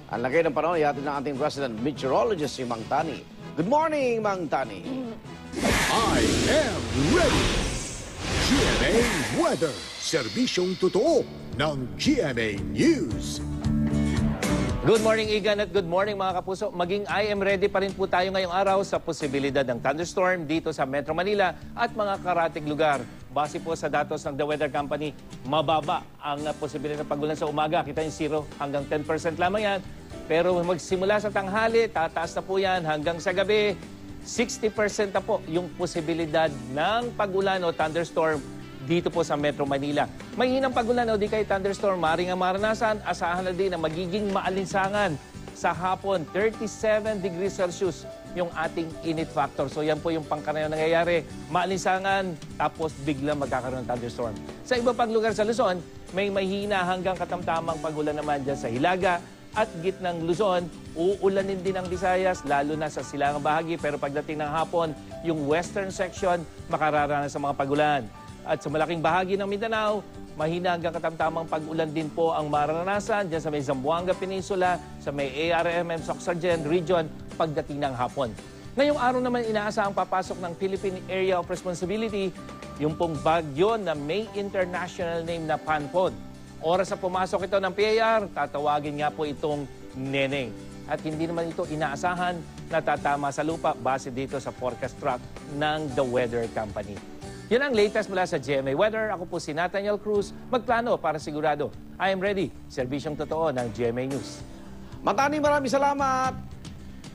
Ang lagay ng panahon, ihatid ng ating resident meteorologist si Mang Tani. Good morning, Mang Tani. I am ready! GMA Weather, serbisyong totoo ng GMA News. Good morning, Igan, at good morning mga kapuso. Maging I am ready pa rin po tayo ngayong araw sa posibilidad ng thunderstorm dito sa Metro Manila at mga karating lugar. Base po sa datos ng The Weather Company, mababa ang posibilidad ng pagulan sa umaga. Kita yung 0 hanggang 10% lamang yan. Pero magsimula sa tanghali, tataas na po yan hanggang sa gabi. 60% na po yung posibilidad ng pagulan o thunderstorm dito po sa Metro Manila. May hinang pagulan o di kay thunderstorm, maring ang maranasan, asahan na din na magiging maalinsangan sa hapon. 37 degrees Celsius yung ating init factor. So yan po yung pangkaraniwang nangyayari. Maalinsangan, tapos biglang magkakaroon ng thunderstorm. Sa iba pang lugar sa Luzon, may mahina hanggang katamtamang pagulan naman dyan sa Hilaga at gitnang Luzon. Uulanin din ang Visayas, lalo na sa silangang bahagi. Pero pagdating ng hapon, yung western section makararanas sa mga pagulan. At sa malaking bahagi ng Mindanao, mahina hanggang katamtamang pag-ulan din po ang mararanasan dyan sa may Zamboanga Peninsula, sa may ARMM Soxargen region pagdating ng hapon. Ngayong araw naman inaasahang papasok ng Philippine Area of Responsibility yung pong bagyo na may international name na Panpon. Oras na pumasok ito ng PAR, tatawagin nga po itong Neneng. At hindi naman ito inaasahan na tatama sa lupa base dito sa forecast track ng The Weather Company. Yan ang latest mula sa GMA Weather. Ako po si Nathaniel Cruz. Magplano para sigurado. I am ready. Serbisyong totoo ng GMA News. Mang Tani, maraming salamat.